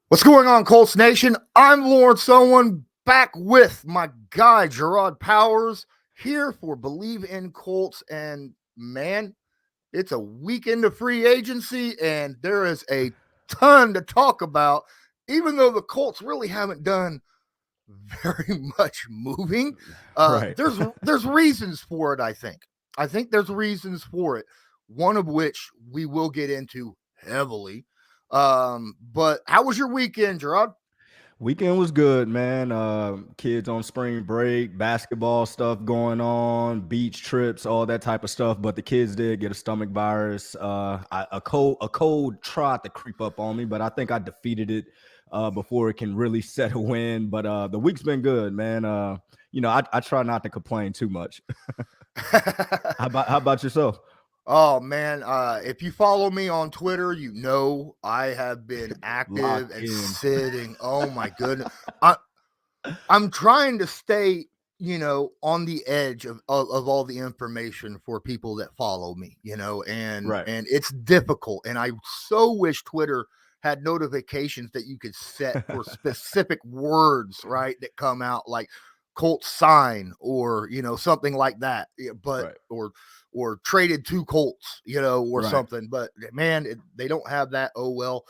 What's going on, Colts Nation? I'm Lawrence Owen, back with my guy, Jerraud Powers, here for Bleav in Colts. And man, it's a weekend of free agency, and there is a ton to talk about, even though the Colts really haven't done very much moving. Right. There's reasons for it, I think. I think there's reasons for it, one of which we will get into heavily. But how was your weekend, Jerraud? Weekend was good, man. Kids on spring break, basketball stuff going on, beach trips, all that type of stuff. But the kids did get a stomach virus. A cold tried to creep up on me, but I think I defeated it before it can really settle in. But the week's been good, man. I try not to complain too much. How about yourself? Oh man, if you follow me on Twitter, you know I have been active Locked and in. sitting. Oh my goodness. I I'm trying to stay, on the edge of all the information for people that follow me, and Right. and it's difficult. And I so wish Twitter had notifications that you could set for specific words, right, that come out like Colts sign or something like that. Yeah, but Right. or traded to Colts, or Right. something. But man, they don't have that. Oh well,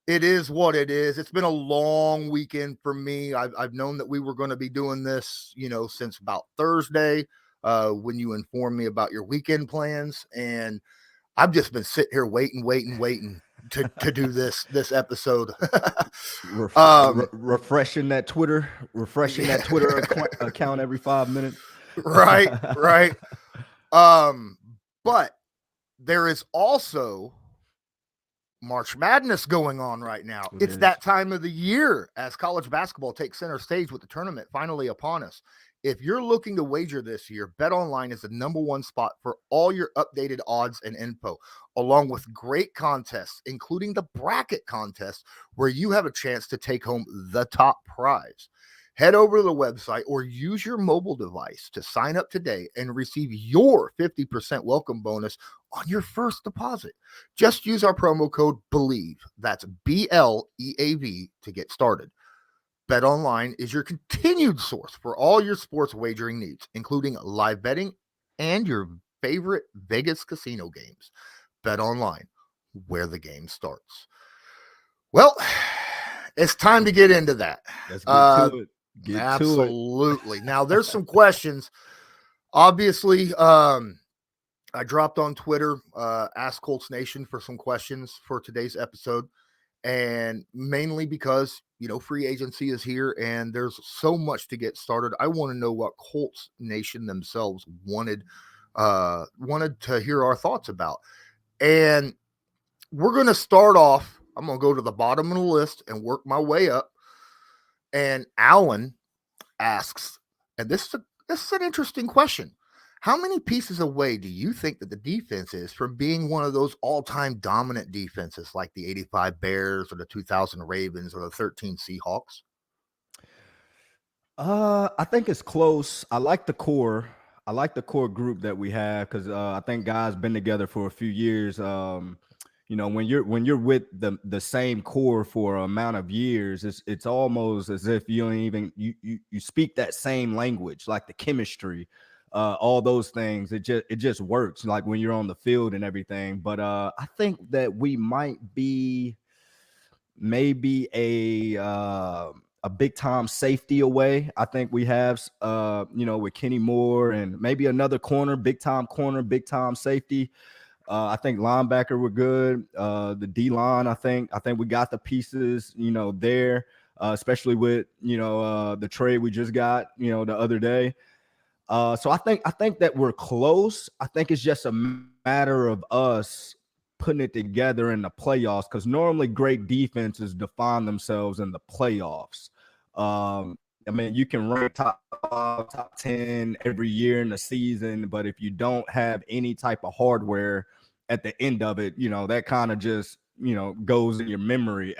it is what it is. It's been a long weekend for me. I've known that we were going to be doing this, since about Thursday, when you informed me about your weekend plans, and I've just been sitting here waiting to do this episode. Refreshing that Twitter, refreshing Yeah, that Twitter account every 5 minutes. right, right. Um, but there is also March Madness going on right now. It It's is. that time of the year as college basketball takes center stage with the tournament finally upon us. If you're looking to wager this year, BetOnline is the number one spot for all your updated odds and info, along with great contests, including the bracket contest, where you have a chance to take home the top prize. Head over to the website or use your mobile device to sign up today and receive your 50% welcome bonus on your first deposit. Just use our promo code Bleav, that's BLEAV, to get started. BetOnline is your continued source for all your sports wagering needs, including live betting and your favorite Vegas casino games. BetOnline, where the game starts. Well, it's time to get into that. Let's get to Uh, it. Get to it. Absolutely. Now, there's some questions. Obviously, I dropped on Twitter, Ask Colts Nation for some questions for today's episode. And mainly because, free agency is here and there's so much to get started. I want to know what Colts Nation themselves wanted to hear our thoughts about. And we're going to start off. I'm going to go to the bottom of the list and work my way up. And Alan asks, and this is an interesting question. How many pieces away do you think that the defense is from being one of those all-time dominant defenses like the 85 Bears or the 2000 Ravens or the 13 Seahawks? I think it's close. I like the core. I like the core group that we have because I think guys been together for a few years. When you're with the same core for an amount of years, it's almost as if you don't even you speak that same language, like the chemistry, all those things. It just works like when you're on the field and everything. But I think that we might be maybe a big time safety away. I think we have with Kenny Moore and maybe another corner, big time safety. I think linebacker were good. The D line, I think we got the pieces, there, especially with the trade we just got, the other day. So I think that we're close. I think it's just a matter of us putting it together in the playoffs because normally great defenses define themselves in the playoffs. I mean, you can rank top 5, top 10 every year in the season, but if you don't have any type of hardware at the end of it, that kind of just goes in your memory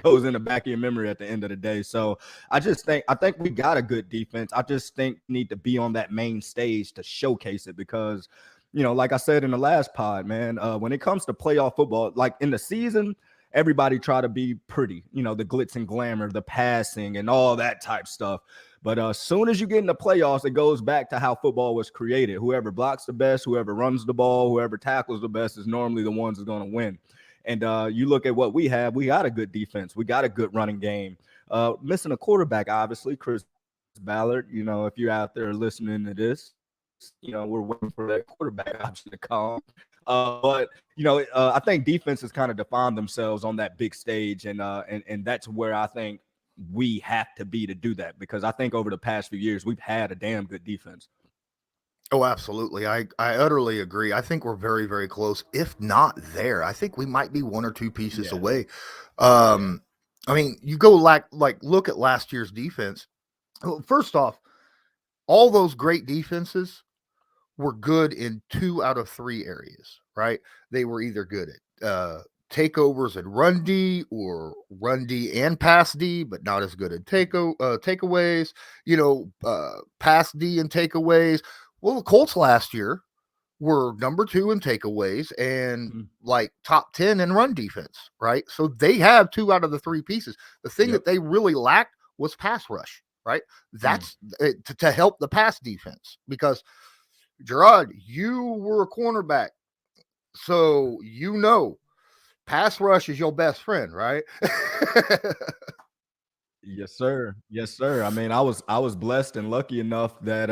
goes in the back of your memory at the end of the day. So I think we got a good defense. I just think we need to be on that main stage to showcase it because like I said in the last pod, man, when it comes to playoff football, like in the season, everybody try to be pretty, the glitz and glamour, the passing and all that type stuff. But as soon as you get in the playoffs, it goes back to how football was created. Whoever blocks the best, whoever runs the ball, whoever tackles the best is normally the ones that's going to win. And you look at what we have, we got a good defense. We got a good running game. Missing a quarterback, obviously, Chris Ballard. If you're out there listening to this, we're waiting for that quarterback option to come. But I think defenses kind of define themselves on that big stage, and that's where I think we have to be to do that, because I think over the past few years we've had a damn good defense. Oh, absolutely. I utterly agree. I think we're very, very close, if not there. I think we might be one or two pieces away. I mean, you go like look at last year's defense. Well, first off, all those great defenses were good in 2 out of 3 areas, right? They were either good at takeovers and run D, or run D and pass D, but not as good at takeaways, pass D and takeaways. Well, the Colts last year were number 2 in takeaways and like top 10 in run defense, right? So they have 2 out of the 3 pieces. The thing that they really lacked was pass rush, right? That's to help the pass defense, because Jerraud, you were a cornerback, so pass rush is your best friend, right? Yes, sir. Yes, sir. I mean, I was blessed and lucky enough that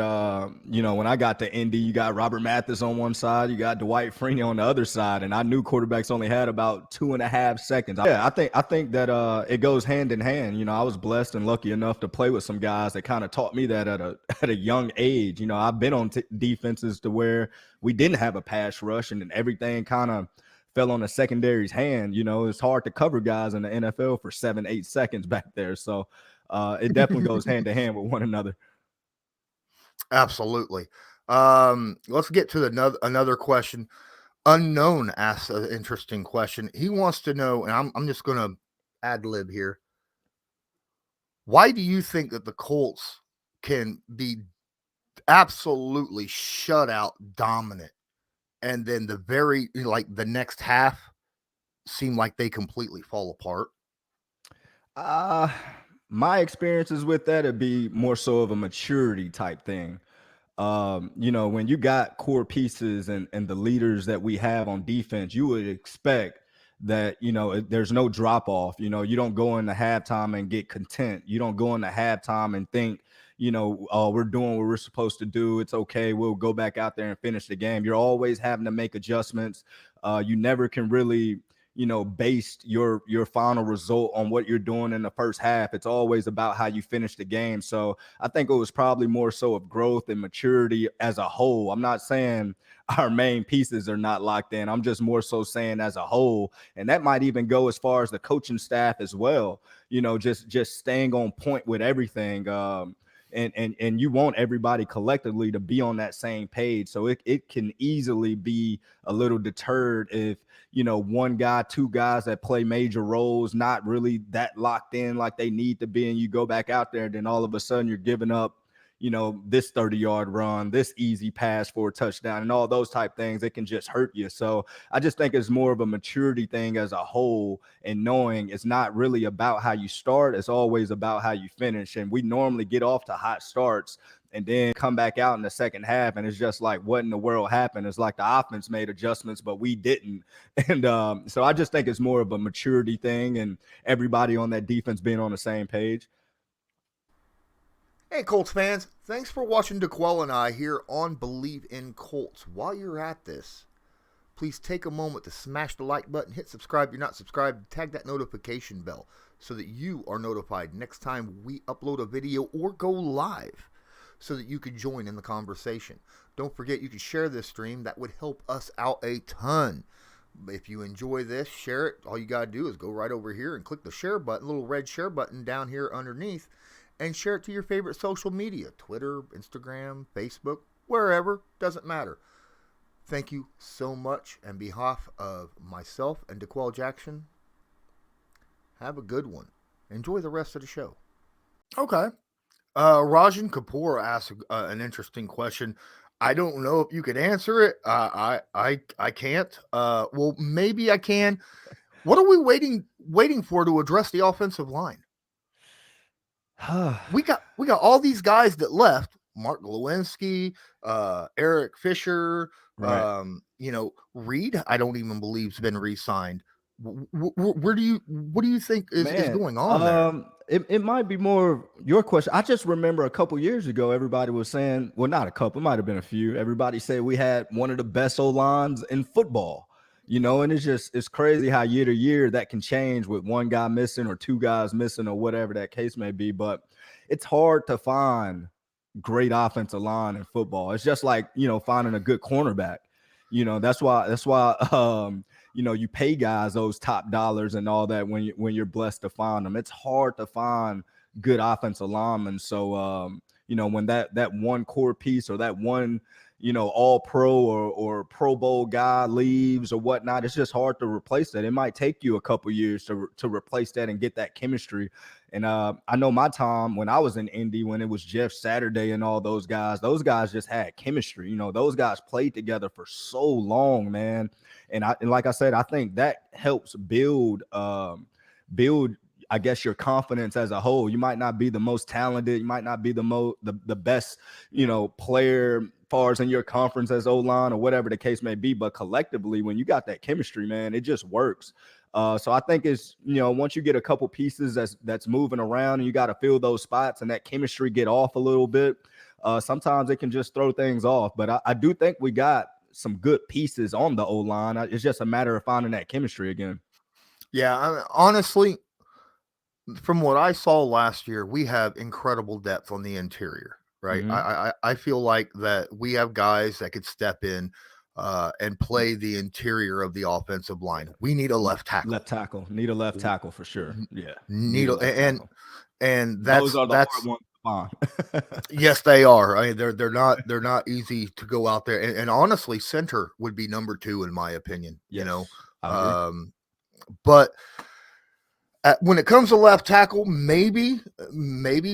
when I got to Indy, you got Robert Mathis on one side, you got Dwight Freeney on the other side, and I knew quarterbacks only had about 2.5 seconds. Yeah, I think that it goes hand in hand. I was blessed and lucky enough to play with some guys that kind of taught me that at a young age. I've been on defenses to where we didn't have a pass rush, and then everything kind of fell on the secondary's hand. It's hard to cover guys in the NFL for 7-8 seconds back there. So it definitely goes hand to hand with one another. Absolutely. Let's get to another question. Unknown asks an interesting question. He wants to know, and I'm just going to ad lib here. Why do you think that the Colts can be absolutely shutout dominant, and then the next half seem like they completely fall apart? My experiences with that would be more so of a maturity type thing. When you got core pieces and the leaders that we have on defense, you would expect that, there's no drop off. You don't go into halftime and get content. You don't go into halftime and think, we're doing what we're supposed to do. It's okay. We'll go back out there and finish the game. You're always having to make adjustments. You never can really, based your final result on what you're doing in the first half. It's always about how you finish the game. So I think it was probably more so of growth and maturity as a whole. I'm not saying our main pieces are not locked in. I'm just more so saying as a whole, and that might even go as far as the coaching staff as well. Just staying on point with everything. And you want everybody collectively to be on that same page. So it can easily be a little deterred if, one guy, 2 guys that play major roles, not really that locked in like they need to be. And you go back out there, and then all of a sudden you're giving up, this 30-yard run, this easy pass for a touchdown, and all those type things. It can just hurt you. So I just think it's more of a maturity thing as a whole, and knowing it's not really about how you start. It's always about how you finish. And we normally get off to hot starts and then come back out in the second half, and it's just like, what in the world happened? It's like the offense made adjustments, but we didn't. And so I just think it's more of a maturity thing, and everybody on that defense being on the same page. Hey, Colts fans, thanks for watching DeQuell and I here on Bleav in Colts. While you're at this, please take a moment to smash the like button, hit subscribe if you're not subscribed, tag that notification bell so that you are notified next time we upload a video or go live, so that you can join in the conversation. Don't forget, you can share this stream. That would help us out a ton. If you enjoy this, share it. All you got to do is go right over here and click the share button, little red share button down here underneath, and share it to your favorite social media, Twitter, Instagram, Facebook, wherever, doesn't matter. Thank you so much. On behalf of myself and DeQuell Jackson, have a good one. Enjoy the rest of the show. Okay. Rajan Kapoor asked an interesting question. I don't know if you could answer it. I can't. Well, maybe I can. What are we waiting for to address the offensive line? we got all these guys that left. Mark Lewinsky, Eric Fisher, Right. Reed. I don't even Bleav's been re-signed. What do you think is Man, going on there? it might be more of your question. I just remember a couple years ago, everybody was saying, well, not a couple, it might have been a few. Everybody said we had one of the best O lines in football, and it's crazy how year to year that can change with one guy missing or two guys missing or whatever that case may be. But it's hard to find great offensive line in football. It's just like, finding a good cornerback. That's why you pay guys those top dollars and all that when you're blessed to find them. It's hard to find good offensive linemen. So when that one core piece or that one all pro or Pro Bowl guy leaves or whatnot, it's just hard to replace that. It might take you a couple years to replace that and get that chemistry. And I know my time when I was in Indy, when it was Jeff Saturday and all those guys just had chemistry. Those guys played together for so long, man. And like I said, I think that helps build, I guess, your confidence as a whole. You might not be the most talented, you might not be the best, player far as in your conference as O-line or whatever the case may be, but collectively, when you got that chemistry, man, it just works. So I think it's, once you get a couple pieces that's moving around and you got to fill those spots and that chemistry get off a little bit, sometimes it can just throw things off. But I do think we got some good pieces on the O-line. It's just a matter of finding that chemistry again. Yeah, honestly, from what I saw last year, we have incredible depth on the interior, right? Mm-hmm. I feel like that we have guys that could step in and play the interior of the offensive line. We need a left tackle. Left tackle. Need a left tackle for sure. Yeah. Need a, and Those are the that's hard ones to find. yes, they are. I mean, they're not easy to go out there. And honestly, center would be number 2 in my opinion. Yes, I agree. But when it comes to left tackle, maybe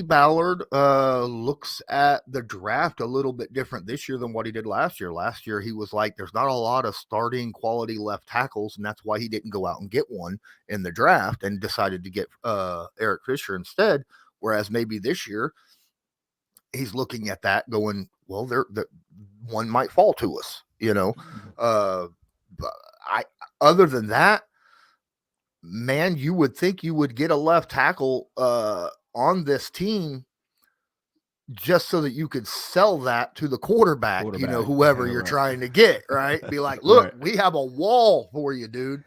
Ballard looks at the draft a little bit different this year than what he did last year. Last year, he was like, there's not a lot of starting quality left tackles, and that's why he didn't go out and get one in the draft and decided to get Eric Fisher instead. Whereas maybe this year, he's looking at that going, well, the one might fall to us, But other than that, man, you would think you would get a left tackle on this team just so that you could sell that to the quarterback, whoever you're trying to get, right? Be like, look, right, we have a wall for you, dude.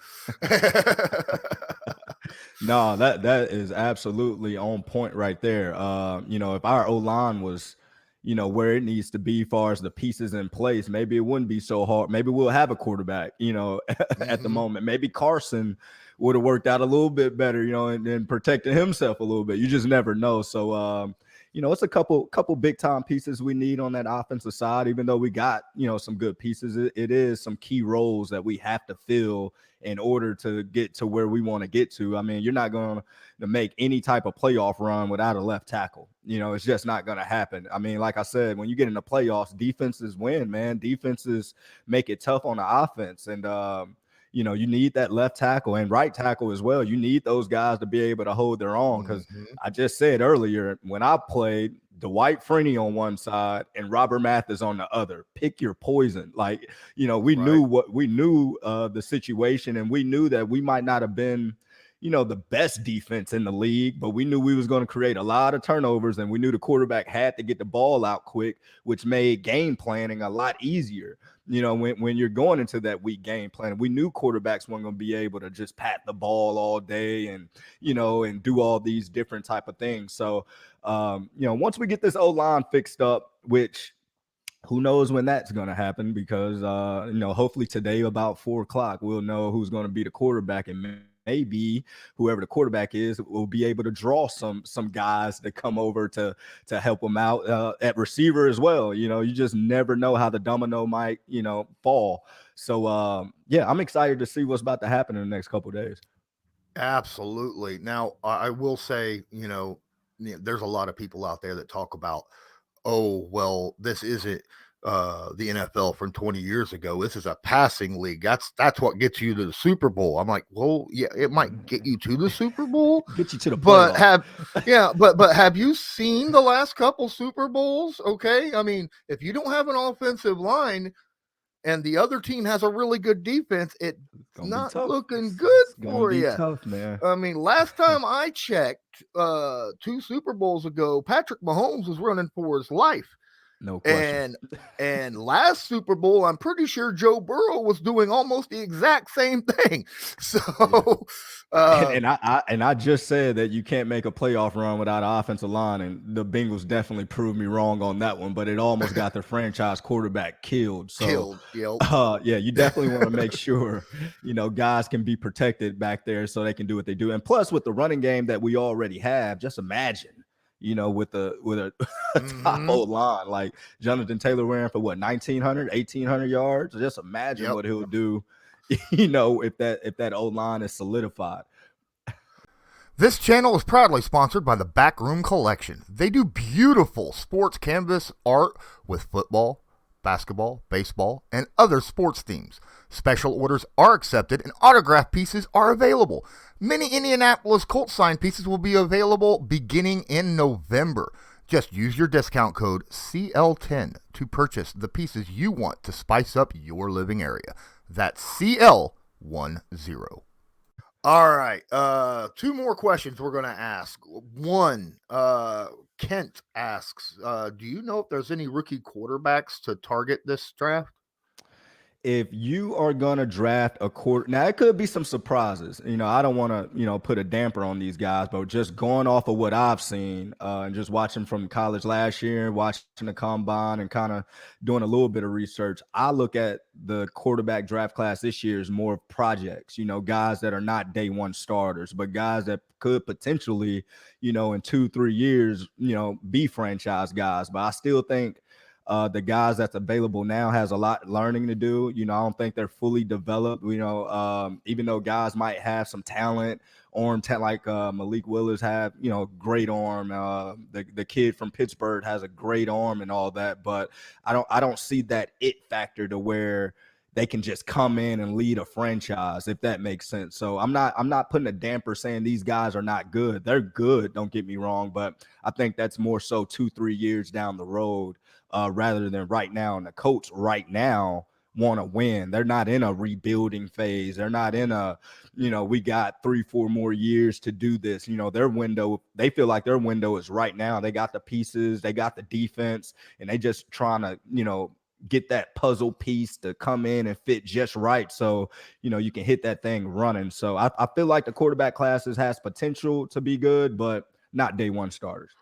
No, that is absolutely on point right there. If our O-line was, where it needs to be as far as the pieces in place, maybe it wouldn't be so hard. Maybe we'll have a quarterback, at the moment. Maybe Carson would have worked out a little bit better, and protected himself a little bit. You just never know. So, it's a couple big time pieces we need on that offensive side. Even though we got, some good pieces, it is some key roles that we have to fill in order to get to where we want to get to. I mean, you're not going to make any type of playoff run without a left tackle. It's just not going to happen. I mean, like I said, when you get in the playoffs, defenses win, man. Defenses make it tough on the offense. And, you need that left tackle and right tackle as well. You need those guys to be able to hold their own. Because I just said earlier, when I played, Dwight Freeney on one side and Robert Mathis on the other. Pick your poison. Like, we knew the situation, and we knew that we might not have been, the best defense in the league, but we knew we was going to create a lot of turnovers, and we knew the quarterback had to get the ball out quick, which made game planning a lot easier. When you're going into that week game plan, we knew quarterbacks weren't going to be able to just pat the ball all day and do all these different type of things. So, once we get this O-line fixed up, which who knows when that's going to happen, because, hopefully today about 4:00, we'll know who's going to be the quarterback, and maybe whoever the quarterback is will be able to draw some guys to come over to help them out at receiver as well. You just never know how the domino might, fall. So, I'm excited to see what's about to happen in the next couple of days. Absolutely. Now, I will say, there's a lot of people out there that talk about, oh, well, this isn't the NFL from 20 years ago. This is a passing league. That's what gets you to the Super Bowl. I'm like, well, yeah, it might get you to the Super Bowl, Get you to the but playoffs. but have you seen the last couple Super Bowls? Okay, I mean, if you don't have an offensive line and the other team has a really good defense, it's Gonna be not tough. looking good It's gonna for be you. tough, man. I mean, last time I checked, 2 Super Bowls ago, Patrick Mahomes was running for his life. No question. And last Super Bowl, I'm pretty sure Joe Burrow was doing almost the exact same thing. So, Yeah. And, uh, and I just said that you can't make a playoff run without an offensive line, and the Bengals definitely proved me wrong on that one. But it almost got their franchise quarterback killed. So, killed. Yep. yeah, you definitely want to make sure guys can be protected back there so they can do what they do. And plus, with the running game that we already have, just imagine. With a top Mm-hmm. old line like Jonathan Taylor wearing for what 1,900, 1,800 yards. Just imagine Yep. what he'll do, if that old line is solidified. This channel is proudly sponsored by the Backroom Collection. They do beautiful sports canvas art with football, basketball, baseball, and other sports themes. Special orders are accepted and autograph pieces are available. Many Indianapolis Colts sign pieces will be available beginning in November. Just use your discount code CL10 to purchase the pieces you want to spice up your living area. That's CL10. All right. 2 more questions we're gonna ask. One, Kent asks, do you know if there's any rookie quarterbacks to target this draft? If you are going to draft a quarter, now it could be some surprises. I don't want to, put a damper on these guys, but just going off of what I've seen and just watching from college last year, watching the combine and kind of doing a little bit of research, I look at the quarterback draft class this year as more projects, guys that are not day one starters, but guys that could potentially, in 2-3 years, be franchise guys. But I still think the guys that's available now has a lot learning to do. I don't think they're fully developed. Even though guys might have some talent, like Malik Willis have, great arm. The kid from Pittsburgh has a great arm and all that, but I don't see that it factor to where they can just come in and lead a franchise, if that makes sense. So I'm not putting a damper saying these guys are not good. They're good, don't get me wrong, but I think that's more so 2-3 years down the road rather than right now. And the Colts right now want to win. They're not in a rebuilding phase. They're not in a, we got 3-4 more years to do this. Their window, they feel like their window is right now. They got the pieces, they got the defense, and they just trying to, get that puzzle piece to come in and fit just right. So, you can hit that thing running. So I feel like the quarterback classes has potential to be good, but not day one starters.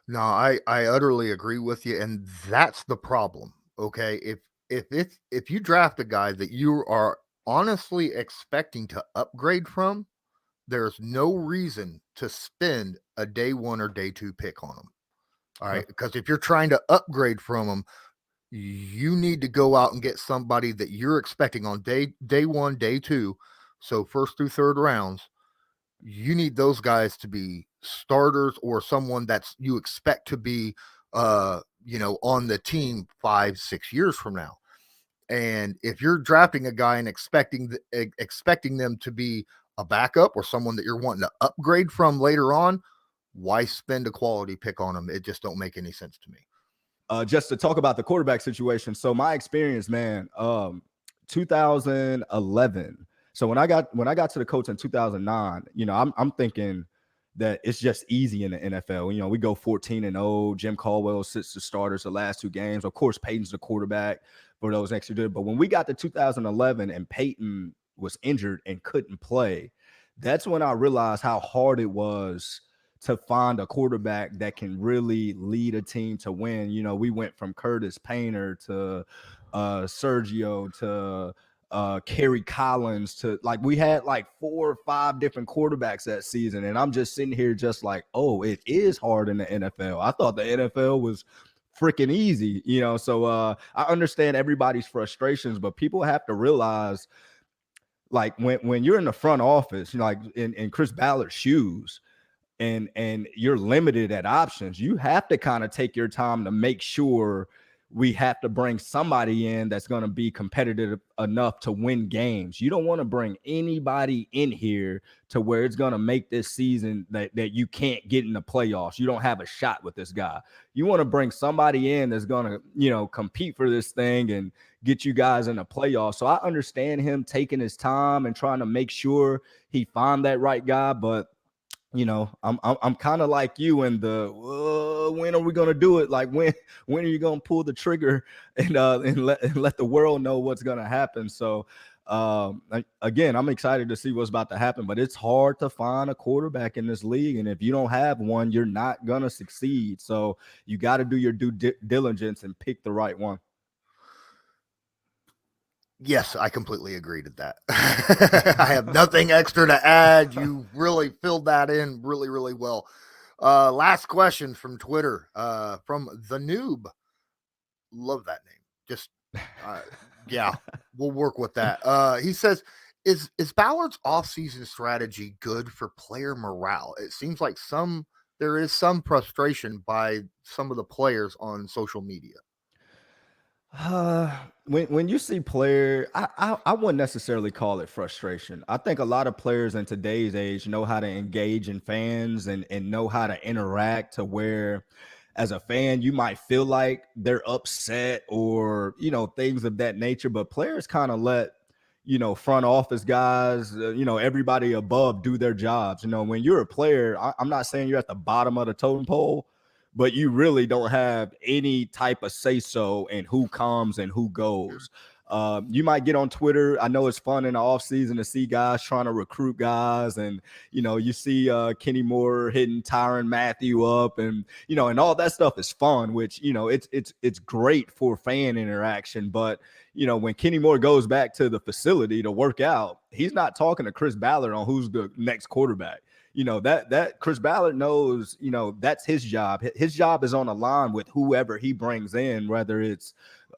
No, I utterly agree with you, and that's the problem. Okay, if you draft a guy that you are honestly expecting to upgrade from, there's no reason to spend a day one or day two pick on him. All Okay. right, because if you're trying to upgrade from him, you need to go out and get somebody that you're expecting on day one, day two, so first through third rounds. You need those guys to be starters or someone that's you expect to be on the team 5-6 years from now. And if you're drafting a guy and expecting them to be a backup or someone that you're wanting to upgrade from later on, why spend a quality pick on them? It just don't make any sense to me. Just to talk about the quarterback situation. So my experience, man, 2011. So when I got to the Colts in 2009, I'm thinking that it's just easy in the NFL. We go 14-0. Jim Caldwell sits the starters the last 2 games. Of course, Peyton's the quarterback for those extra good. But when we got to 2011 and Peyton was injured and couldn't play, that's when I realized how hard it was to find a quarterback that can really lead a team to win. We went from Curtis Painter to Sergio to Kerry Collins to we had like 4 or 5 different quarterbacks that season. And I'm just sitting here just like, oh, it is hard in the NFL. I thought the NFL was freaking easy, So I understand everybody's frustrations, but people have to realize like when you're in the front office, like in Chris Ballard's shoes, and you're limited at options, you have to kind of take your time to make sure we have to bring somebody in that's going to be competitive enough to win games. You don't want to bring anybody in here to where it's going to make this season that you can't get in the playoffs. You don't have a shot with this guy. You want to bring somebody in that's going to, compete for this thing and get you guys in the playoffs. So I understand him taking his time and trying to make sure he find that right guy, but I'm kind of like you in the when are we gonna do it? Like when are you gonna pull the trigger and let the world know what's gonna happen? So again, I'm excited to see what's about to happen, but it's hard to find a quarterback in this league, and if you don't have one, you're not gonna succeed. So you got to do your due diligence and pick the right one. Yes, I completely agree to that. I have nothing extra to add. You really filled that in really, really well. Last question from Twitter, from the noob. Love that name. Just, yeah, we'll work with that. He says, is Ballard's offseason strategy good for player morale? It seems like there is some frustration by some of the players on social media. When you see I wouldn't necessarily call it frustration. I think a lot of players in today's age know how to engage in fans and know how to interact to where as a fan you might feel like they're upset or things of that nature, but players kind of let front office guys, everybody above do their jobs. When you're a player, I'm not saying you're at the bottom of the totem pole, but you really don't have any type of say so in who comes and who goes. You might get on Twitter. I know it's fun in the offseason to see guys trying to recruit guys, and you see Kenny Moore hitting Tyrann Mathieu up, and and all that stuff is fun, which it's great for fan interaction. But when Kenny Moore goes back to the facility to work out, he's not talking to Chris Ballard on who's the next quarterback. That Chris Ballard knows, that's his job. His job is on the line with whoever he brings in, whether it's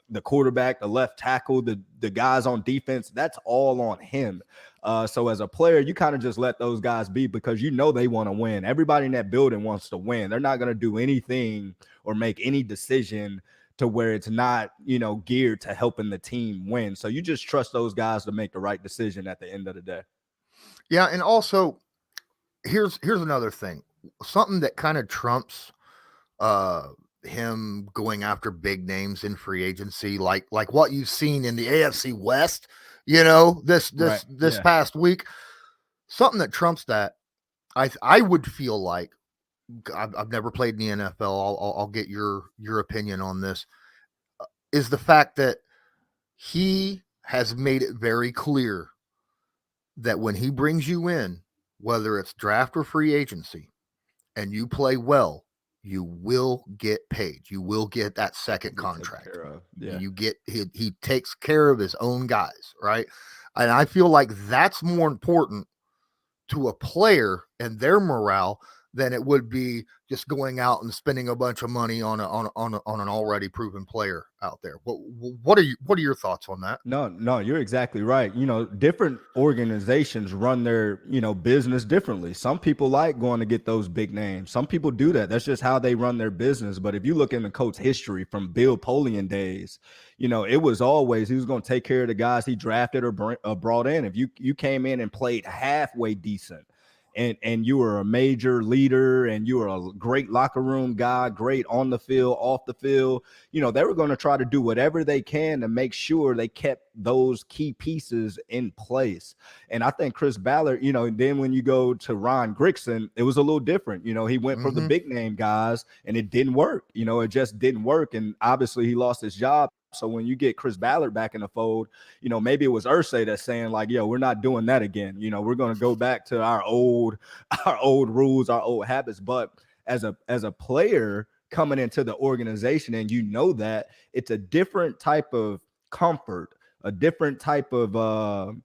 the quarterback, the left tackle, the guys on defense. That's all on him. So as a player, you kind of just let those guys be because they want to win. Everybody in that building wants to win. They're not going to do anything or make any decision to where it's not, geared to helping the team win. So you just trust those guys to make the right decision at the end of the day. Yeah, and also here's another thing. Something that kind of trumps him going after big names in free agency, like what you've seen in the AFC West, this past week. Something that trumps that, I would feel like, I've never played in the NFL. I'll get your opinion on this. Is the fact that he has made it very clear that when he brings you in, whether it's draft or free agency, and you play well, you will get paid. You will get that second contract. Yeah. He takes care of his own guys, right? And I feel like that's more important to a player and their morale than it would be just going out and spending a bunch of money on an already proven player out there. What are your thoughts on that? No, you're exactly right. Different organizations run their, business differently. Some people like going to get those big names. Some people do that. That's just how they run their business. But if you look in the Colts history from Bill Polian days, it was always he was going to take care of the guys he drafted or brought in. If you came in and played halfway decent, and you were a major leader and you were a great locker room guy, great on the field, off the field, they were going to try to do whatever they can to make sure they kept those key pieces in place. And I think Chris Ballard, then when you go to Ron Grigson, it was a little different. He went for the big name guys and it didn't work. It just didn't work. And obviously he lost his job. So when you get Chris Ballard back in the fold, maybe it was Irsay that's saying like, yo, we're not doing that again. We're going to go back to our old rules, our old habits. But as a player coming into the organization, and that it's a different type of comfort, a different type of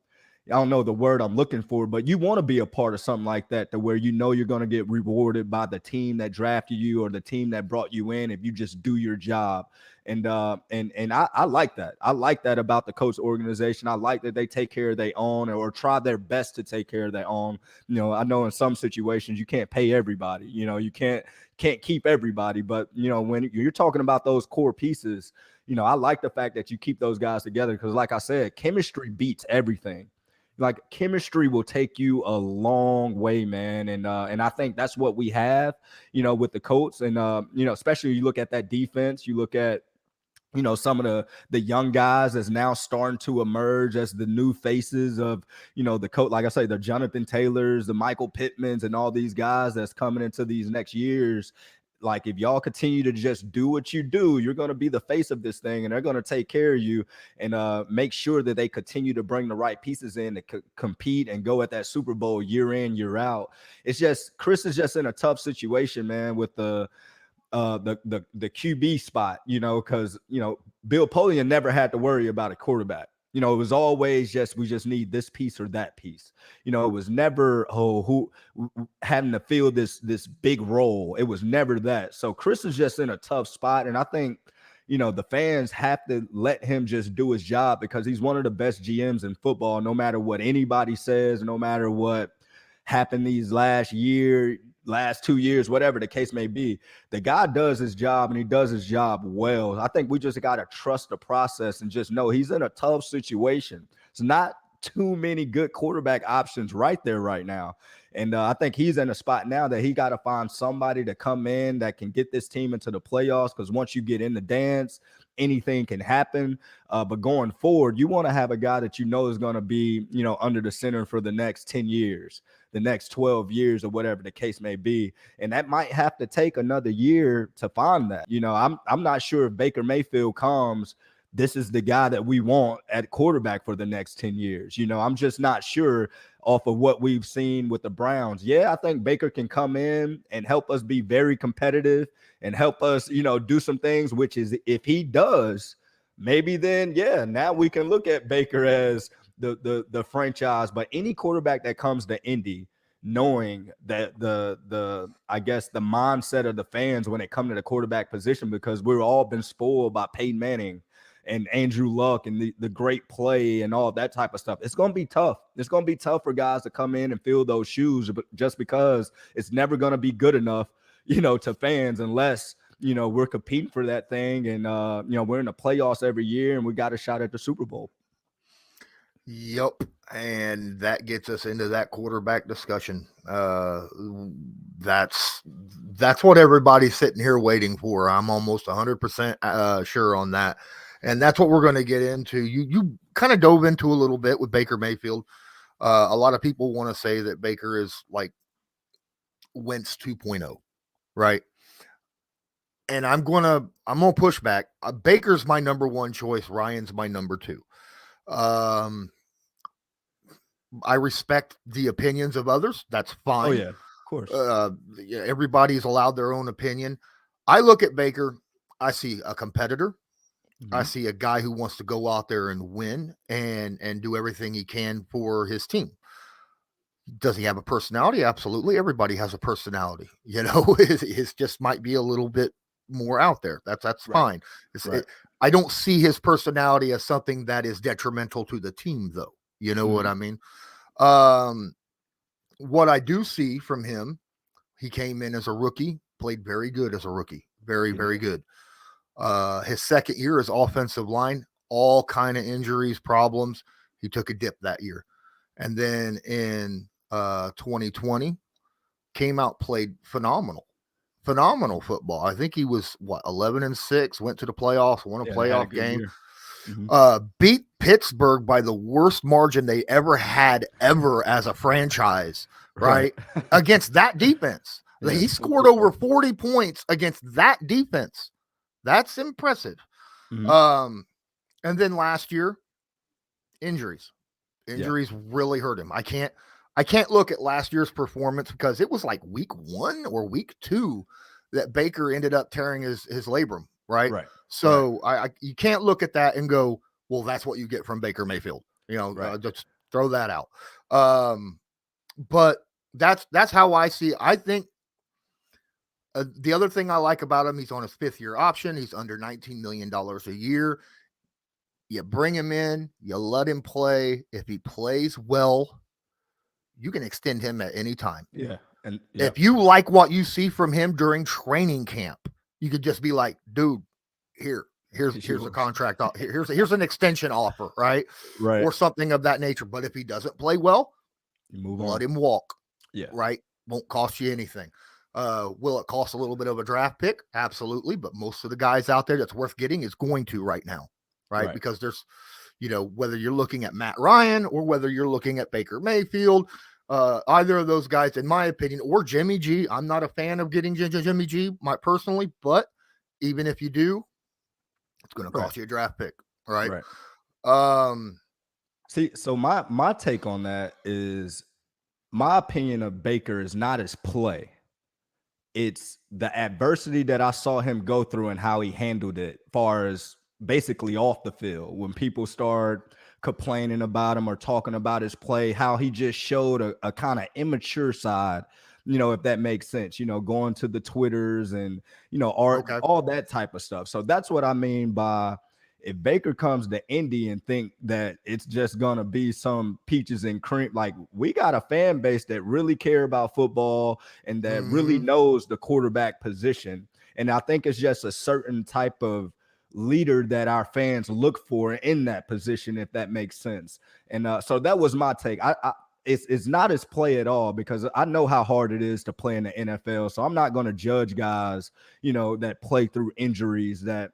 I don't know the word I'm looking for, but you want to be a part of something like that, to where you know you're going to get rewarded by the team that drafted you or the team that brought you in if you just do your job. And I like that. I like that about the Colts organization. I like that they take care of their own, or try their best to take care of their own. You know, I know in some situations you can't pay everybody. You know, you can't keep everybody, but you know, when you're talking about those core pieces, you know, I like the fact that you keep those guys together, because like I said, chemistry beats everything. Like, chemistry will take you a long way, man. And I think that's what we have, you know, with the Colts. And you know, especially you look at that defense, you look at, you know, some of the young guys that's now starting to emerge as the new faces of, you know, the coach. Like I say, the Jonathan Taylors, the Michael Pittmans, and all these guys that's coming into these next years. Like, if y'all continue to just do what you do, you're going to be the face of this thing, and they're going to take care of you, and make sure that they continue to bring the right pieces in to compete and go at that Super Bowl year in, year out. It's just, Chris is just in a tough situation, man, with the QB spot, you know, because, you know, Bill Polian never had to worry about a quarterback. You know, it was always just, we just need this piece or that piece. You know, it was never, who having to fill this big role. It was never that. So Chris is just in a tough spot, and I think, you know, the fans have to let him just do his job, because he's one of the best GMs in football. No matter what anybody says, no matter what happened these last 2 years, whatever the case may be, the guy does his job, and he does his job well. I think we just got to trust the process and just know he's in a tough situation. It's not too many good quarterback options right there right now. And I think he's in a spot now that he got to find somebody to come in that can get this team into the playoffs, because once you get in the dance, anything can happen. But going forward, you want to have a guy that you know is going to be, you know, under the center for the next 10 years, the next 12 years, or whatever the case may be. And that might have to take another year to find that. You know, I'm not sure if Baker Mayfield comes, this is the guy that we want at quarterback for the next 10 years. You know, I'm just not sure off of what we've seen with the Browns. Yeah, I think Baker can come in and help us be very competitive and help us, you know, do some things, which is, if he does, maybe then, yeah, now we can look at Baker as the franchise. But any quarterback that comes to Indy, knowing that the I guess the mindset of the fans when it comes to the quarterback position, because we've all been spoiled by Peyton Manning and Andrew Luck and the great play and all that type of stuff. It's going to be tough. It's going to be tough for guys to come in and fill those shoes, but just because it's never going to be good enough, you know, to fans, unless, you know, we're competing for that thing, and you know, we're in the playoffs every year, and we got a shot at the Super Bowl. Yep. And that gets us into that quarterback discussion. That's what everybody's sitting here waiting for. I'm almost 100% sure on that. And that's what we're going to get into. You kind of dove into a little bit with Baker Mayfield. A lot of people want to say that Baker is like Wentz 2.0, right? And I'm gonna push back. Baker's my number one choice. Ryan's my number two. I respect the opinions of others. That's fine. Oh yeah, of course. Everybody's allowed their own opinion. I look at Baker. I see a competitor. I see a guy who wants to go out there and win and do everything he can for his team. Does he have a personality? Absolutely. Everybody has a personality. You know, his just might be a little bit more out there. That's right. Fine. Right. I don't see his personality as something that is detrimental to the team, though. You know what I mean? What I do see from him, he came in as a rookie, played very good as a rookie. Very, very good. His second year as offensive line, all kind of injuries, problems. He took a dip that year. And then in 2020, came out, played phenomenal football. I think he was 11-6, went to the playoffs, won a playoff game. Beat Pittsburgh by the worst margin they ever had as a franchise, right? Against that defense. Yeah, he scored over 40 points against that defense. That's impressive. And then last year, injuries really hurt him. I can't look at last year's performance, because it was like week 1 or week 2 that Baker ended up tearing his labrum, right? So you can't look at that and go, well, that's what you get from Baker Mayfield. You know, just Throw that out. But that's how I see it. I think the other thing I like about him, he's on his 5th-year option. He's under $19 million a year. You bring him in, you let him play. If he plays well, you can extend him at any time. Yeah. And If you like what you see from him during training camp, you could just be like, dude, here's a contract. Here's an extension offer, right? Right. Or something of that nature. But if he doesn't play well, You move let on. him walk. Yeah. Right. Won't cost you anything. Will it cost a little bit of a draft pick? Absolutely. But most of the guys out there that's worth getting is going to right now. Right. Because there's, whether you're looking at Matt Ryan or whether you're looking at Baker Mayfield, either of those guys, in my opinion, or Jimmy G. I'm not a fan of getting Jimmy G personally, but even if you do, it's going to cost you a draft pick. Right. See, so my take on that is, my opinion of Baker is not his play. It's the adversity that I saw him go through and how he handled it, far as basically off the field. When people start complaining about him or talking about his play, how he just showed a kind of immature side, if that makes sense, going to the Twitters and, all that type of stuff. So that's what I mean by, if Baker comes to Indy and think that it's just going to be some peaches and cream, like, we got a fan base that really care about football and that really knows the quarterback position. And I think it's just a certain type of leader that our fans look for in that position, if that makes sense. And so that was my take. It's not his play at all, because I know how hard it is to play in the NFL. So I'm not going to judge guys, that play through injuries, that,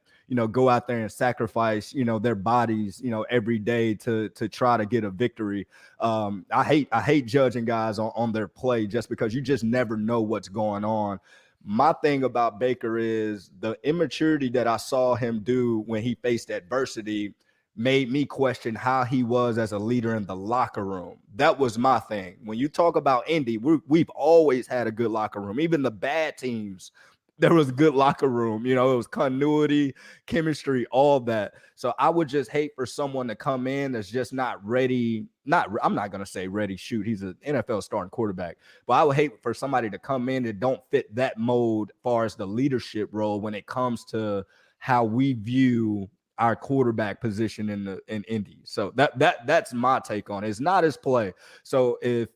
go out there and sacrifice, their bodies, every day to try to get a victory. I hate judging guys on their play, just because you just never know what's going on. My thing about Baker is the immaturity that I saw him do when he faced adversity made me question how he was as a leader in the locker room. That was my thing. When you talk about Indy, we've always had a good locker room. Even the bad teams, there was a good locker room. It was continuity, chemistry, all that. So I would just hate for someone to come in that's just not ready. I'm not going to say ready, shoot. He's an NFL starting quarterback. But I would hate for somebody to come in that don't fit that mold as far as the leadership role when it comes to how we view our quarterback position in Indy. So that's my take on it. It's not his play. So if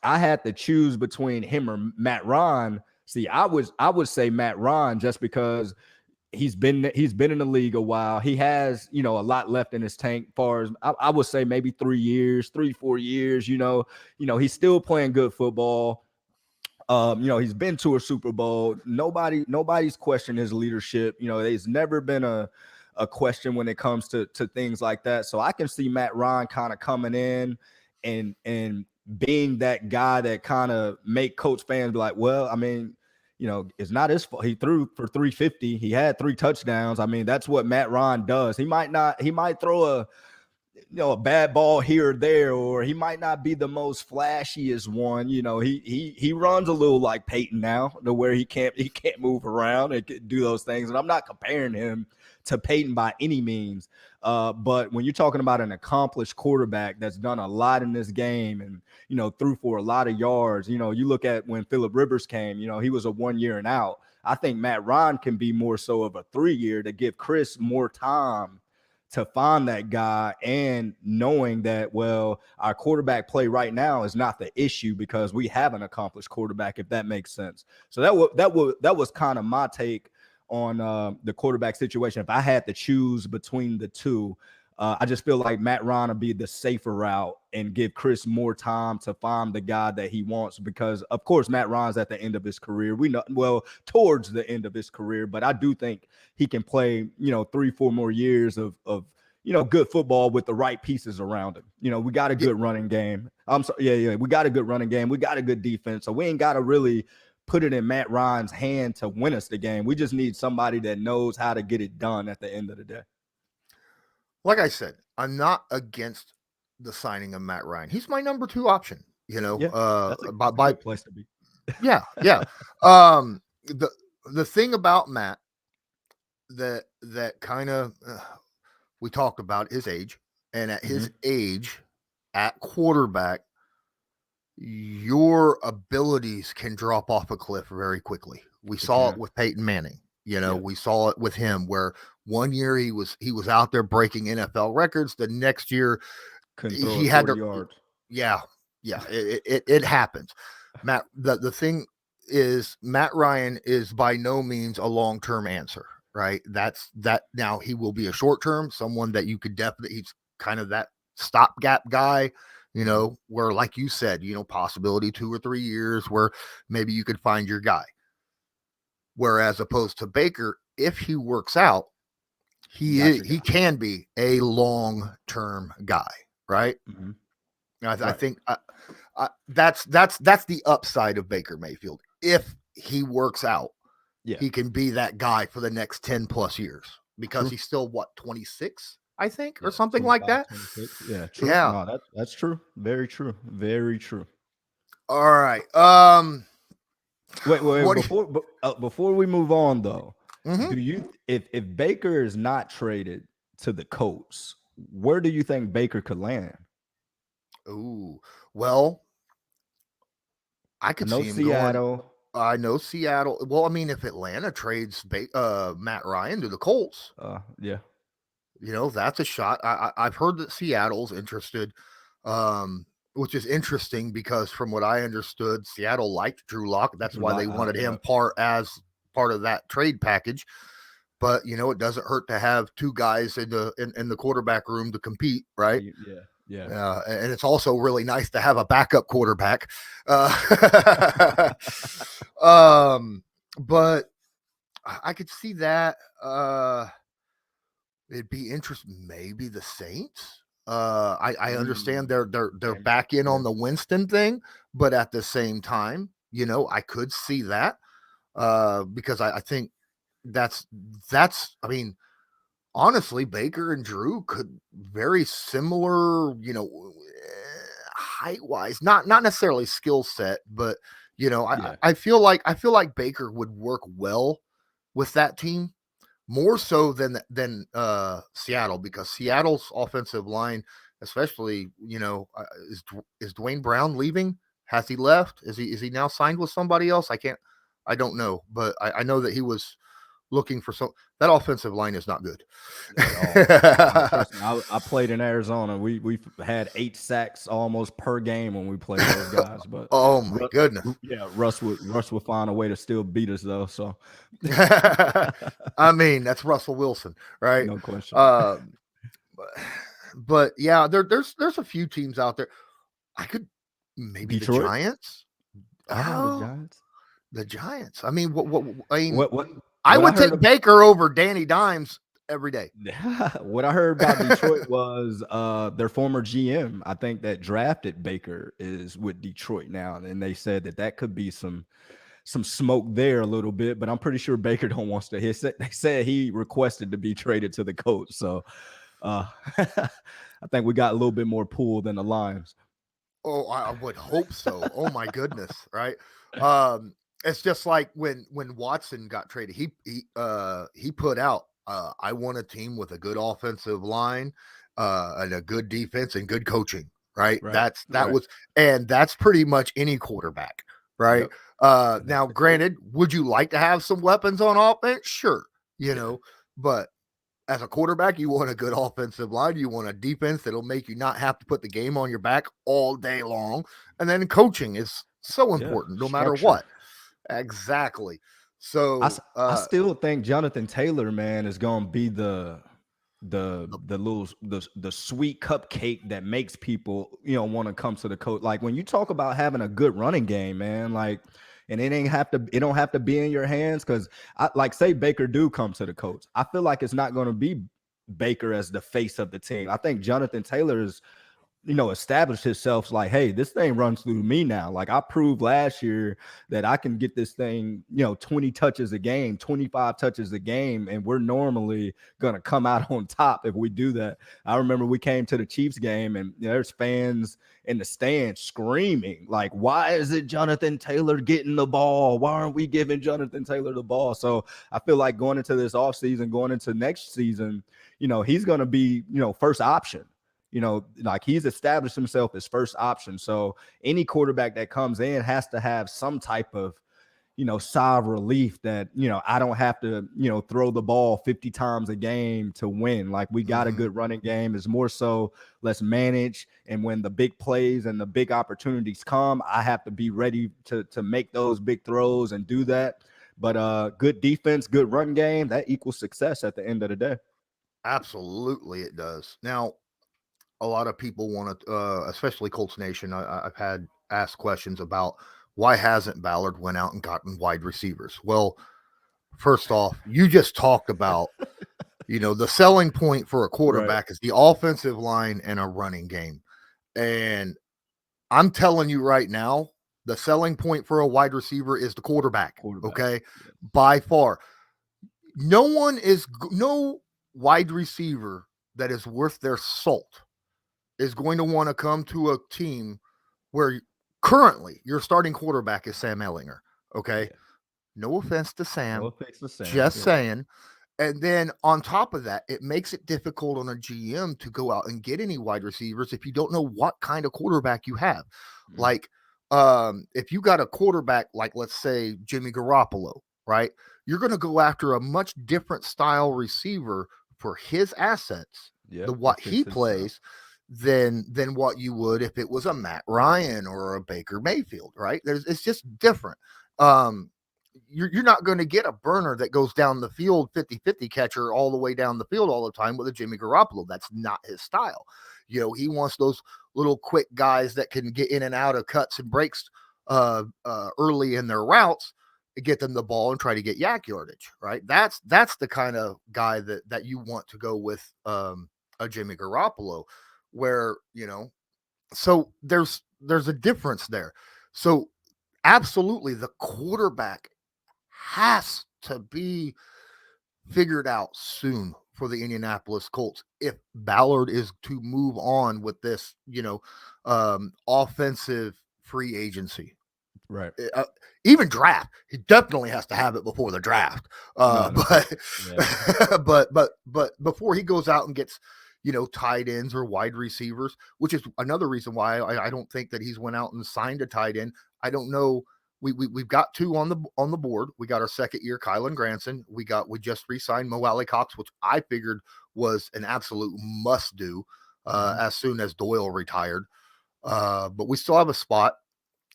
I had to choose between him or Matt Ryan, see, I would say Matt Ryan, just because he's been in the league a while. He has, a lot left in his tank. Far as I would say, maybe 4 years. He's still playing good football. He's been to a Super Bowl. Nobody's questioned his leadership. There's never been a question when it comes to things like that. So I can see Matt Ryan kind of coming in and being that guy that kind of make Colts fans be like, well, I mean, it's not his fault. He threw for 350. He had 3 touchdowns. I mean, that's what Matt Ryan does. He might throw a bad ball here or there, or he might not be the most flashiest one. He runs a little like Peyton now, to where he can't move around and do those things. And I'm not comparing him to Peyton by any means. But when you're talking about an accomplished quarterback that's done a lot in this game and, threw for a lot of yards, you look at when Phillip Rivers came, he was a 1 year and out. I think Matt Ryan can be more so of a 3-year to give Chris more time to find that guy, and knowing that, well, our quarterback play right now is not the issue because we have an accomplished quarterback, if that makes sense. So that was kind of my take on the quarterback situation. If I had to choose between the two, I just feel like Matt Ryan will be the safer route and give Chris more time to find the guy that he wants, because, of course, Matt Ryan's at the end of his career. We know, well, towards the end of his career, but I do think he can play, 3-4 more years of good football with the right pieces around him. We got a good running game. We got a good running game. We got a good defense. So we ain't got to really put it in Matt Ryan's hand to win us the game. We just need somebody that knows how to get it done at the end of the day. Like I said, I'm not against the signing of Matt Ryan. He's my number 2 option, that's a good place to be. Yeah. The thing about Matt that kind of we talked about his age, and at his age, at quarterback, your abilities can drop off a cliff very quickly. We It saw it can. with Peyton Manning. Yeah. We saw it with him where one year he was out there breaking NFL records. The next year Couldn't throw he it had 40 to, yards. yeah, it happens. Matt, the thing is, Matt Ryan is by no means a long term answer, right? That's that. Now he will be a short term, someone that you could definitely. He's kind of that stopgap guy, where like you said, possibility 2 or 3 years where maybe you could find your guy. Whereas opposed to Baker, if he works out, You got your he guy. can be a long term guy, right? Mm-hmm. I Right. think that's the upside of Baker Mayfield. If he works out, Yeah. he can be that guy for the next 10 plus years because True. he's still 26, I think, or Yeah. something like 25, that. 26. Yeah. True. Yeah. No, that's true. Very true. Very true. All right. Wait. What do Before we move on, though, you? do you if Baker is not traded to the Colts, where do you think Baker could land? Ooh. Well, I I could know see him going. Seattle. I know Seattle. Well, I mean, if Atlanta trades Matt Ryan to the Colts, Yeah. that's a shot. I've heard that Seattle's interested, which is interesting because from what I understood, Seattle liked Drew Lock. That's Drew why they Lock. wanted Yeah. him part of that trade package. But it doesn't hurt to have two guys in the quarterback room to compete, right? Yeah. Yeah. And it's also really nice to have a backup quarterback. Uh, but I could see that. It'd be interesting. Maybe the Saints. I understand they're Maybe. back in Yeah. on the Winston thing, but at the same time, I could see that because I think that's. I mean, honestly, Baker and Drew could very similar, height wise, not necessarily skill set, but Yeah. I feel like Baker would work well with that team more so than Seattle because Seattle's offensive line, especially, is Dwayne Brown leaving? Has he left? Is he now signed with somebody else? I don't know, but I know that he was looking for some. That offensive line is not good. At all. Trust me, I played in Arizona. We had 8 sacks almost per game when we played those guys. But Oh my goodness. Russ would find a way to still beat us though. So I mean, that's Russell Wilson, right? no question. Uh, but yeah, there's a few teams out there. I could maybe the Detroit. Giants. Oh, the Oh, Giants. the Giants. I mean, what I mean, What I what I would heard take Baker over Danny Dimes every day. what I heard about Detroit was their former GM. I think that drafted Baker is with Detroit now, and they said that could be some smoke there a little bit. But I'm pretty sure Baker don't wants to. They said he requested to be traded to the Colts, so I think we got a little bit more pull than the Lions. Oh, I would hope so. Oh my goodness, right? It's just like when Watson got traded, he put out I want a team with a good offensive line, and a good defense and good coaching, right? Right. That Right. was and that's pretty much any quarterback, right? Yep. That's Now the case. granted, would you like to have some weapons on offense? Sure, Yeah. but as a quarterback, you want a good offensive line. You want a defense that'll make you not have to put the game on your back all day long. And then coaching is so Yeah. important, no matter Structure. what. Exactly. I, So, s- I still think Jonathan Taylor, man, is gonna be the sweet cupcake that makes people want to come to the coach. Like when you talk about having a good running game, man, like, and it don't have to be in your hands because I like say Baker do come to the coach. I feel like it's not going to be Baker as the face of the team. I think Jonathan Taylor is established himself like, hey, this thing runs through me now. Like I proved last year that I can get this thing, 20 touches a game, 25 touches a game, and we're normally gonna come out on top if we do that. I remember we came to the Chiefs game and there's fans in the stands screaming, like, why is it Jonathan Taylor getting the ball? Why aren't we giving Jonathan Taylor the ball? So I feel like going into this offseason, going into next season, he's gonna be, first option. like he's established himself as first option. So any quarterback that comes in has to have some type of, sigh of relief that, I don't have to, throw the ball 50 times a game to win. Like we got a Mhm. good running game. It's more so let's manage. And when the big plays and the big opportunities come, I have to be ready to make those big throws and do that. But good defense, good run game, that equals success at the end of the day. Absolutely, it does. Now, a lot of people want to, especially Colts Nation. I've had asked questions about why hasn't Ballard went out and gotten wide receivers. Well, first off, you just talked about, the selling point for a Right. quarterback is the offensive line and a running game. And I'm telling you right now, the selling point for a wide receiver is the quarterback. Quarterback. Okay. Yeah. By far, no wide receiver that is worth their salt is going to want to come to a team where currently your starting quarterback is Sam Ellinger. Okay. Yeah. No offense to No Sam, offense to Sam. just Yeah. saying. And then on top of that, it makes it difficult on a GM to go out and get any wide receivers if you don't know what kind of quarterback you have. Mhm. Like, if you got a quarterback like, let's say, Jimmy Garoppolo, right? You're going to go after a much different style receiver for his assets, Yeah. the That what he fits his style. plays, than what you would if it was a Matt Ryan or a Baker Mayfield, right? It's just different. Um, you're not going to get a burner that goes down the field 50-50 catcher all the way down the field all the time with a Jimmy Garoppolo. That's not his style. He wants those little quick guys that can get in and out of cuts and breaks early in their routes, get them the ball and try to get yak yardage, right? That's the kind of guy that you want to go with a Jimmy Garoppolo, where so there's a difference there. So absolutely, the quarterback has to be figured out soon for the Indianapolis Colts if Ballard is to move on with this, offensive free agency. Right. Uh, Even draft, he definitely has to have it before the draft. No, no But question. Yeah. but before he goes out and gets tight ends or wide receivers, which is another reason why I don't think that he's went out and signed a tight end. I don't know. We've got two on the board. We got our second year Kylan Granson. We just re-signed Mo Alley Cox, which I figured was an absolute must do Mhm. as soon as Doyle retired. But we still have a spot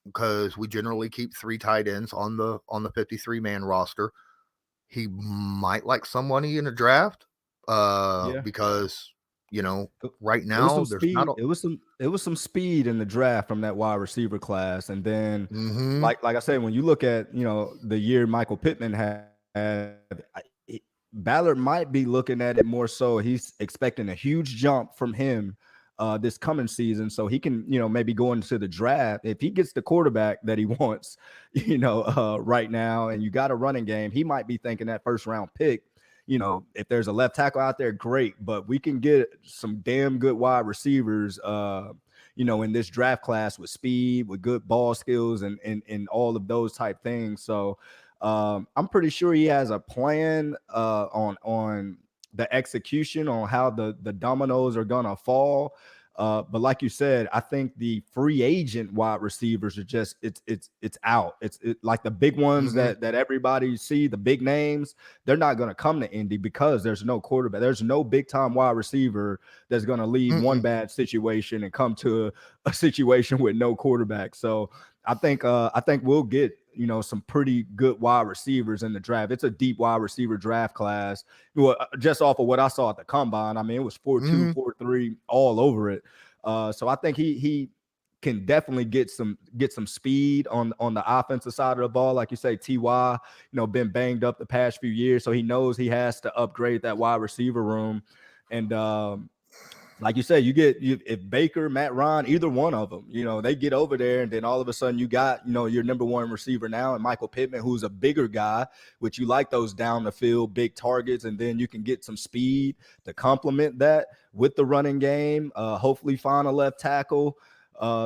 because we generally keep three tight ends on the 53-man roster. He might like somebody in a draft Yeah. because It right it was some now there's not speed. a It was some speed in the draft from that wide receiver class. And then, mm-hmm, like I said, when you look at, the year Michael Pittman had, Ballard might be looking at it more so. He's expecting a huge jump from him this coming season, so he can, maybe go into the draft if he gets the quarterback that he wants, right now, and you got a running game. He might be thinking that first round pick. If there's a left tackle out there, great, but we can get some damn good wide receivers. In this draft class with speed, with good ball skills, and all of those type things. So I'm pretty sure he has a plan on the execution on how the dominoes are gonna fall. But like you said, I think the free agent wide receivers are just it's out. Like the big ones mm-hmm, that everybody see, the big names, they're not gonna come to Indy because there's no quarterback. There's no big time wide receiver that's gonna leave one mm-mm, bad situation and come to a situation with no quarterback. So I think we'll get some pretty good wide receivers in the draft. It's a deep wide receiver draft class. Well, just off of what I saw at the combine, I mean, it was 4.2, mm-hmm, 4.3 all over it. So I think he can definitely get some speed on the offensive side of the ball. Like you say, Ty, been banged up the past few years, so he knows he has to upgrade that wide receiver room. And like you said, if Baker, Matt Ryan, either one of them, they get over there, and then all of a sudden you got, your number one receiver now, and Michael Pittman, who's a bigger guy, which you like those down the field big targets, and then you can get some speed to complement that with the running game. Hopefully, find a left tackle,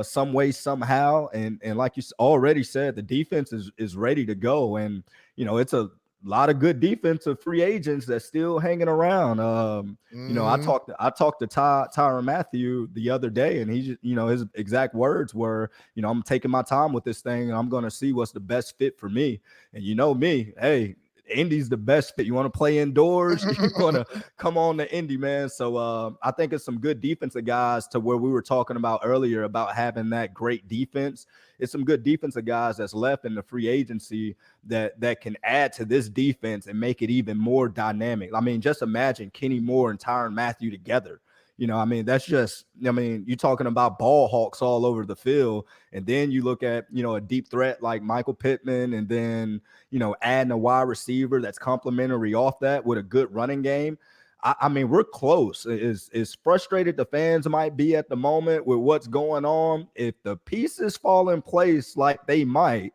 some way somehow, and like you already said, the defense is ready to go, and it's a lot of good defensive free agents that's still hanging around. You know, Mm-hmm. I talked to Tyrann Mathieu the other day, and he just, you know, his exact words were, you know, I'm taking my time with this thing, and I'm going to see what's the best fit for me. And you know me, hey, Indy's the best fit. You want to play indoors, you want to come on to Indy, man. So I think it's some good defensive guys, to where we were talking about earlier about having that great defense. It's some good defensive guys that's left in the free agency that can add to this defense and make it even more dynamic. I mean, just imagine Kenny Moore and Tyrann Mathieu together. You know, I mean, that's just, I mean, you're talking about ball hawks all over the field. And then you look at, you know, a deep threat like Michael Pittman, and then, you know, adding a wide receiver that's complimentary off that with a good running game. I mean, we're close. As frustrated the fans might be at the moment with what's going on, if the pieces fall in place like they might,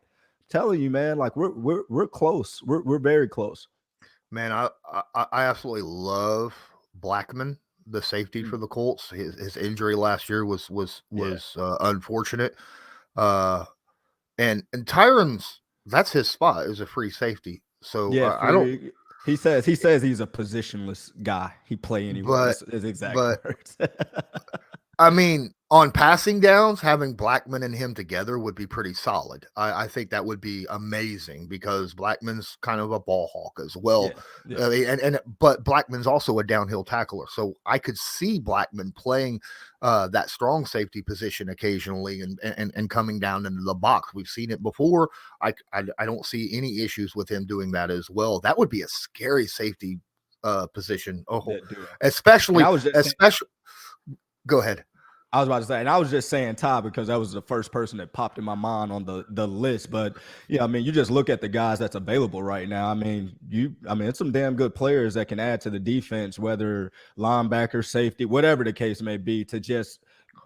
telling you, man, like we're close. We're very close. Man, I absolutely love Blackman, the safety Mm. for the Colts. His injury last year Yeah. was unfortunate. Uh, and Tyrann's, that's his spot, is a free safety. So Yeah, I don't, free. He says he's a positionless guy. He play anywhere. but That's his exact but words. I mean, on passing downs, having Blackman and him together would be pretty solid. I think that would be amazing, because Blackman's kind of a ball hawk as well. Yeah, yeah, But Blackman's also a downhill tackler. So I could see Blackman playing that strong safety position occasionally, and coming down into the box. We've seen it before. I don't see any issues with him doing that as well. That would be a scary safety position. Oh, that duo. And especially, I was just saying, especially, go ahead. I was about to say, and I was just saying Ty because that was the first person that popped in my mind on the list. But yeah, I mean, you just look at the guys that's available right now. I mean, it's some damn good players that can add to the defense, whether linebacker, safety, whatever the case may be, to just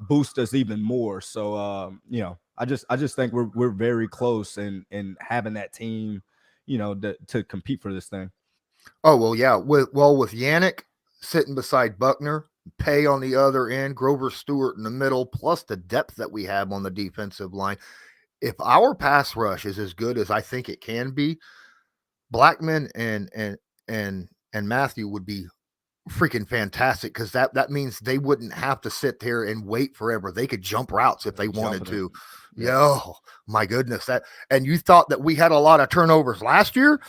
boost us even more. So, you know, I just think we're very close in having that team, you know, to compete for this thing. Oh well, yeah. With Yannick sitting beside Buckner, Pay on the other end, Grover Stewart in the middle, plus the depth that we have on the defensive line. If our pass rush is as good as I think it can be, Blackman and Matthew would be freaking fantastic, because that means they wouldn't have to sit there and wait forever. They could jump routes if they wanted Jumping it. to. Yeah. Yo, my goodness. That, and you thought that we had a lot of turnovers last year?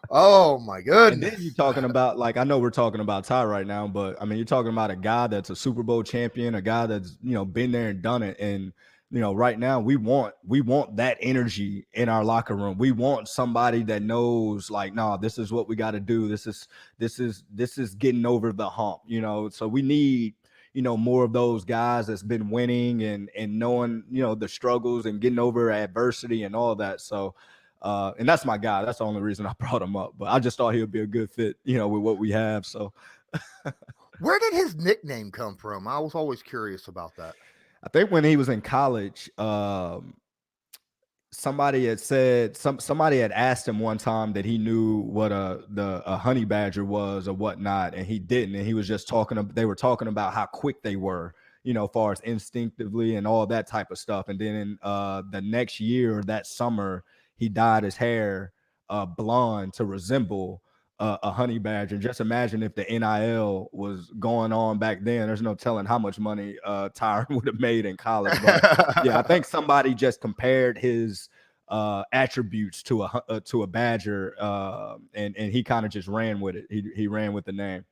Oh my And then you're goodness. talking about, like, I know we're talking about Ty right now, but I mean, you're talking about a guy that's a Super Bowl champion, a guy that's, you know, been there and done it. And, you know, right now we want that energy in our locker room. We want somebody that knows, like, nah, this is what we got to do. This is getting over the hump, you know. So we need, you know, more of those guys that's been winning and knowing, you know, the struggles and getting over adversity and all that. So and that's my guy. That's the only reason I brought him up. But I just thought he would be a good fit, you know, with what we have. So Where did his nickname come from? I was always curious about that. I think when he was in college, somebody had asked him one time that he knew what a honey badger was or whatnot, and he didn't. And he was just they were talking about how quick they were, you know, as far as instinctively and all that type of stuff. And then in the next year, that summer, he dyed his hair blonde to resemble a honey badger. Just imagine if the NIL was going on back then. There's no telling how much money Tyrann would have made in college. But yeah, I think somebody just compared his attributes to a badger, and he kind of just ran with it. He ran with the name.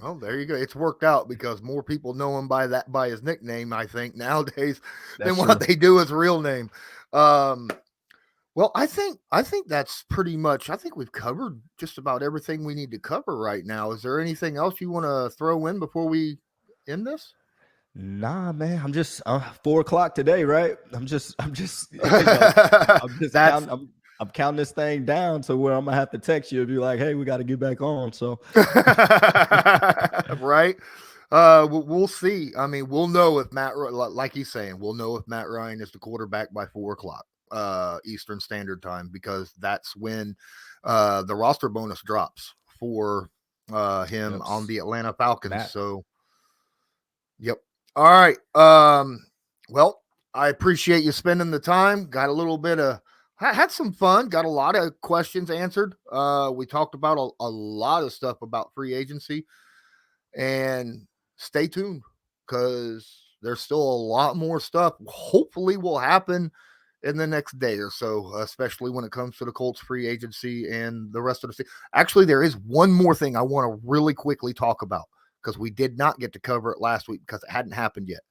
Oh, there you go. It's worked out, because more people know him by his nickname, I think, nowadays, than That's what true. they do his real name. Um, well, I think that's pretty much. I think we've covered just about everything we need to cover right now. Is there anything else you want to throw in before we end this? Nah, man. I'm just 4 o'clock today, right? I'm just you know, I'm just That's counting. I'm counting this thing down to where I'm gonna have to text you and be like, "Hey, we got to get back on." So right. We'll see. I mean, we'll know if like he's saying, we'll know if Matt Ryan is the quarterback by 4 o'clock Eastern Standard Time, because that's when the roster bonus drops for him yep, on the Atlanta Falcons. Matt. So, yep. All right. Well, I appreciate you spending the time. Got a little bit of had some fun. Got a lot of questions answered. We talked about a lot of stuff about free agency, and stay tuned because there's still a lot more stuff. Hopefully, will happen in the next day or so, especially when it comes to the Colts free agency and the rest of the season. Actually, there is one more thing I want to really quickly talk about because we did not get to cover it last week because it hadn't happened yet.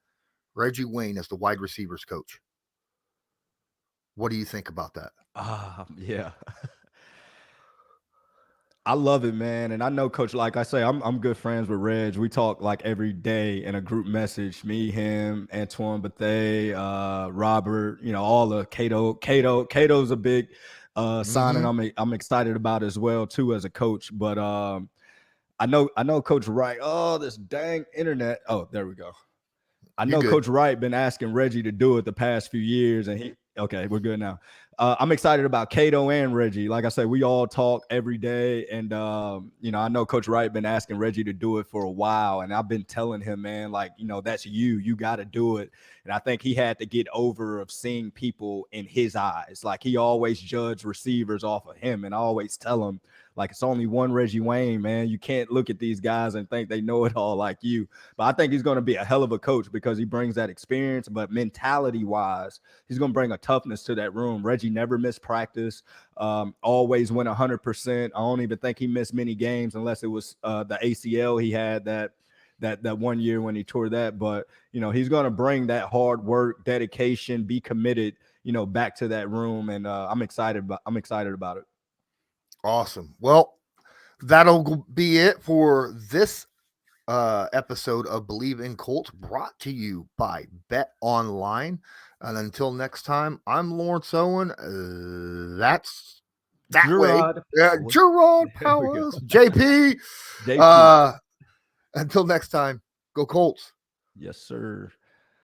Reggie Wayne as the wide receivers coach. What do you think about that? Yeah. I love it, man. And I know Coach, like I say, I'm good friends with Reg. We talk like every day in a group message. Me, him, Antoine Bethea, Robert, all the Cato's a big signing I'm excited about as well, too, as a coach. But I know Coach Wright. Oh, this dang internet. Oh, there we go. I know Coach Wright been asking Reggie to do it the past few years, and okay, we're good now. I'm excited about Cato and Reggie. Like I said, we all talk every day, and I know Coach Wright been asking Reggie to do it for a while, and I've been telling him, man, like, that's you got to do it. And I think he had to get over of seeing people in his eyes. Like, he always judged receivers off of him, and I always tell him, like, it's only one Reggie Wayne, man. You can't look at these guys and think they know it all like you. But I think he's going to be a hell of a coach because he brings that experience. But mentality-wise, he's going to bring a toughness to that room. Reggie never missed practice, always went 100%. I don't even think he missed many games unless it was the ACL he had that one year when he tore that. But, he's going to bring that hard work, dedication, be committed, back to that room. And I'm excited about it. Awesome. Well, that'll be it for this episode of Bleav in Colts, brought to you by Bet Online. And until next time, I'm Lawrence Owen. That's that Jerraud. way. Jerraud Powers, JP. JP. Until next time, go Colts. Yes, sir.